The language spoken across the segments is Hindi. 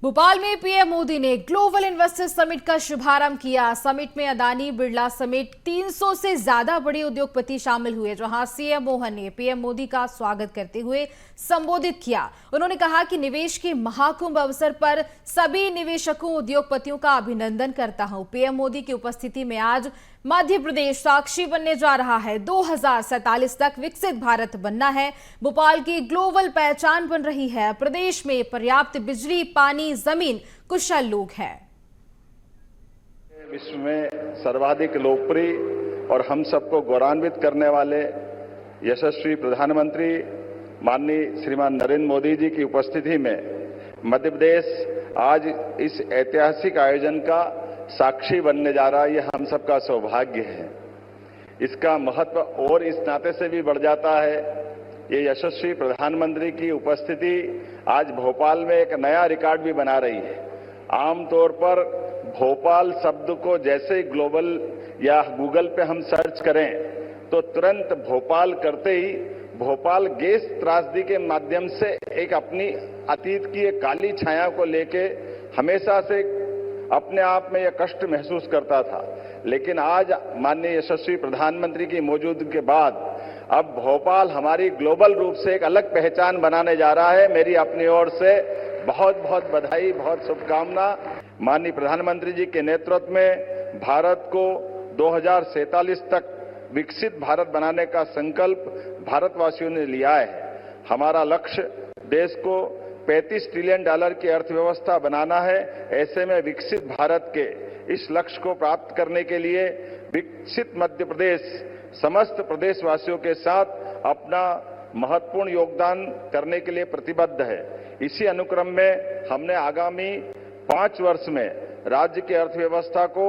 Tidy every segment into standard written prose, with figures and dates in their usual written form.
भोपाल में पीएम मोदी ने ग्लोबल इन्वेस्टर समिट का शुभारंभ किया। समिट में अदानी, बिरला समेत 300 से ज्यादा बड़े उद्योगपति शामिल हुए, जहां सीएम मोहन ने पीएम मोदी का स्वागत करते हुए संबोधित किया। उन्होंने कहा कि निवेश के महाकुंभ अवसर पर सभी निवेशकों, उद्योगपतियों का अभिनंदन करता हूं। पीएम मोदी की उपस्थिति में आज मध्य प्रदेश साक्षी बनने जा रहा है। 2047 तक विकसित भारत बनना है। भोपाल की ग्लोबल पहचान बन रही है। प्रदेश में पर्याप्त बिजली, पानी, जमीन, कुशल लोग हैं। विश्व में सर्वाधिक लोकप्रिय और हम सबको गौरवान्वित करने वाले यशस्वी प्रधानमंत्री माननीय श्रीमान नरेंद्र मोदी जी की उपस्थिति में मध्य प्रदेश आज इस ऐतिहासिक आयोजन का साक्षी बनने जा रहा है। यह हम सबका सौभाग्य है। इसका महत्व और इस नाते से भी बढ़ जाता है, ये यशस्वी प्रधानमंत्री की उपस्थिति आज भोपाल में एक नया रिकॉर्ड भी बना रही है। आमतौर पर भोपाल शब्द को जैसे ही ग्लोबल या गूगल पे हम सर्च करें तो तुरंत भोपाल करते ही भोपाल गैस त्रासदी के माध्यम से एक अपनी अतीत की एक काली छाया को लेके हमेशा से अपने आप में यह कष्ट महसूस करता था। लेकिन आज माननीय यशस्वी प्रधानमंत्री की मौजूदगी के बाद अब भोपाल हमारी ग्लोबल रूप से एक अलग पहचान बनाने जा रहा है। मेरी अपनी ओर से बहुत बहुत बधाई, बहुत शुभकामना। माननीय प्रधानमंत्री जी के नेतृत्व में भारत को 2047 तक विकसित भारत बनाने का संकल्प भारतवासियों ने लिया है। हमारा लक्ष्य देश को $35 ट्रिलियन की अर्थव्यवस्था बनाना है। ऐसे में विकसित भारत के इस लक्ष्य को प्राप्त करने के लिए विकसित मध्य प्रदेश समस्त प्रदेशवासियों के साथ अपना महत्वपूर्ण योगदान करने के लिए प्रतिबद्ध है। इसी अनुक्रम में हमने आगामी 5 वर्ष में राज्य की अर्थव्यवस्था को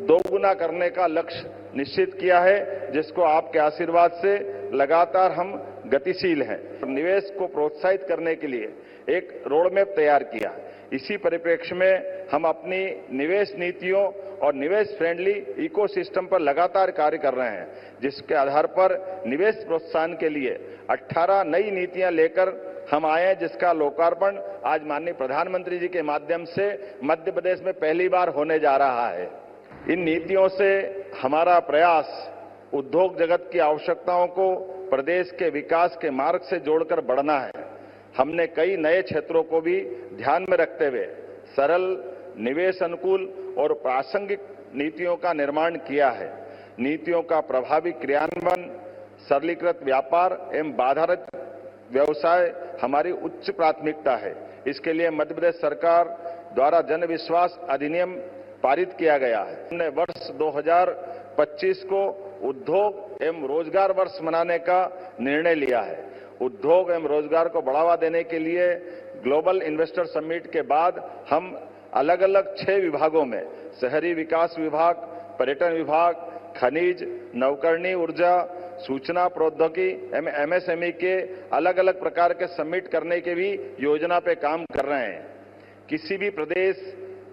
दोगुना करने का लक्ष्य निश्चित किया है, जिसको आपके आशीर्वाद से लगातार हम गतिशील हैं। निवेश को प्रोत्साहित करने के लिए एक रोड मैप तैयार किया। इसी परिप्रेक्ष्य में हम अपनी निवेश नीतियों और निवेश फ्रेंडली इकोसिस्टम पर लगातार कार्य कर रहे हैं, जिसके आधार पर निवेश प्रोत्साहन के लिए 18 नई नीतियां लेकर हम आए हैं, जिसका लोकार्पण आज माननीय प्रधानमंत्री जी के माध्यम से मध्य प्रदेश में पहली बार होने जा रहा है। इन नीतियों से हमारा प्रयास उद्योग जगत की आवश्यकताओं को प्रदेश के विकास के मार्ग से जोड़कर बढ़ना है। हमने कई नए क्षेत्रों को भी ध्यान में रखते हुए सरल, निवेश अनुकूल और प्रासंगिक नीतियों का निर्माण किया है। नीतियों का प्रभावी क्रियान्वयन, सरलीकृत व्यापार एवं बाधारहित व्यवसाय हमारी उच्च प्राथमिकता है। इसके लिए मध्य प्रदेश सरकार द्वारा जन विश्वास अधिनियम पारित किया गया है। हमने वर्ष 2025 को उद्योग एवं रोजगार वर्ष मनाने का निर्णय लिया है। उद्योग एवं रोजगार को बढ़ावा देने के लिए ग्लोबल इन्वेस्टर समिट के बाद हम अलग अलग 6 विभागों में शहरी विकास विभाग, पर्यटन विभाग, खनिज, नवकरणीय ऊर्जा, सूचना प्रौद्योगिकी एवं एमएसएमई के अलग अलग प्रकार के समिट करने के भी योजना पे काम कर रहे हैं। किसी भी प्रदेश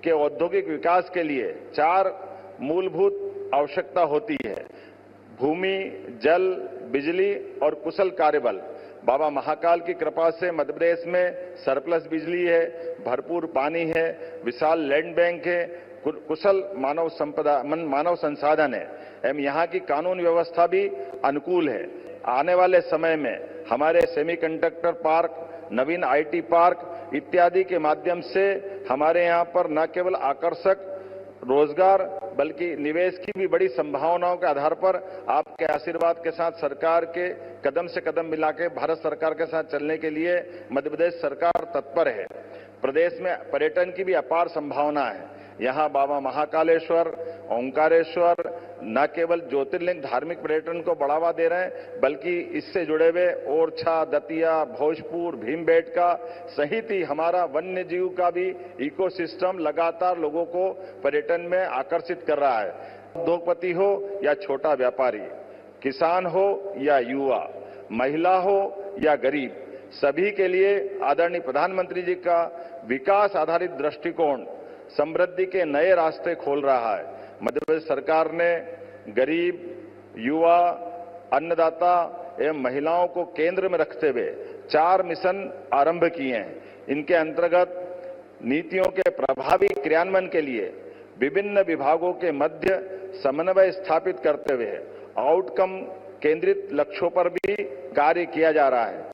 के औद्योगिक विकास के लिए 4 मूलभूत आवश्यकता होती है: भूमि, जल, बिजली और कुशल कार्यबल। बाबा महाकाल की कृपा से मध्य प्रदेश में सरप्लस बिजली है, भरपूर पानी है, विशाल लैंड बैंक है, कुशल मानव संसाधन है एवं यहाँ की कानून व्यवस्था भी अनुकूल है। आने वाले समय में हमारे semiconductor park, Naveen IT park इत्यादि के माध्यम से हमारे यहाँ पर न केवल आकर्षक रोजगार बल्कि निवेश की भी बड़ी संभावनाओं के आधार पर आपके आशीर्वाद के साथ सरकार के कदम से कदम मिला के भारत सरकार के साथ चलने के लिए मध्य प्रदेश सरकार तत्पर है। प्रदेश में पर्यटन की भी अपार संभावना है। यहाँ बाबा महाकालेश्वर, ओंकारेश्वर न केवल ज्योतिर्लिंग धार्मिक पर्यटन को बढ़ावा दे रहे हैं, बल्कि इससे जुड़े हुए ओरछा, दतिया, भोजपुर, भीमबेटका सहित ही हमारा वन्य जीव का भी इकोसिस्टम लगातार लोगों को पर्यटन में आकर्षित कर रहा है। उद्योगपति हो या छोटा व्यापारी, किसान हो या युवा, महिला हो या गरीब, सभी के लिए आदरणीय प्रधानमंत्री जी का विकास आधारित दृष्टिकोण समृद्धि के नए रास्ते खोल रहा है। मध्य प्रदेश सरकार ने गरीब, युवा, अन्नदाता एवं महिलाओं को केंद्र में रखते हुए 4 मिशन आरंभ किए हैं। इनके अंतर्गत नीतियों के प्रभावी क्रियान्वयन के लिए विभिन्न विभागों के मध्य समन्वय स्थापित करते हुए आउटकम केंद्रित लक्ष्यों पर भी कार्य किया जा रहा है।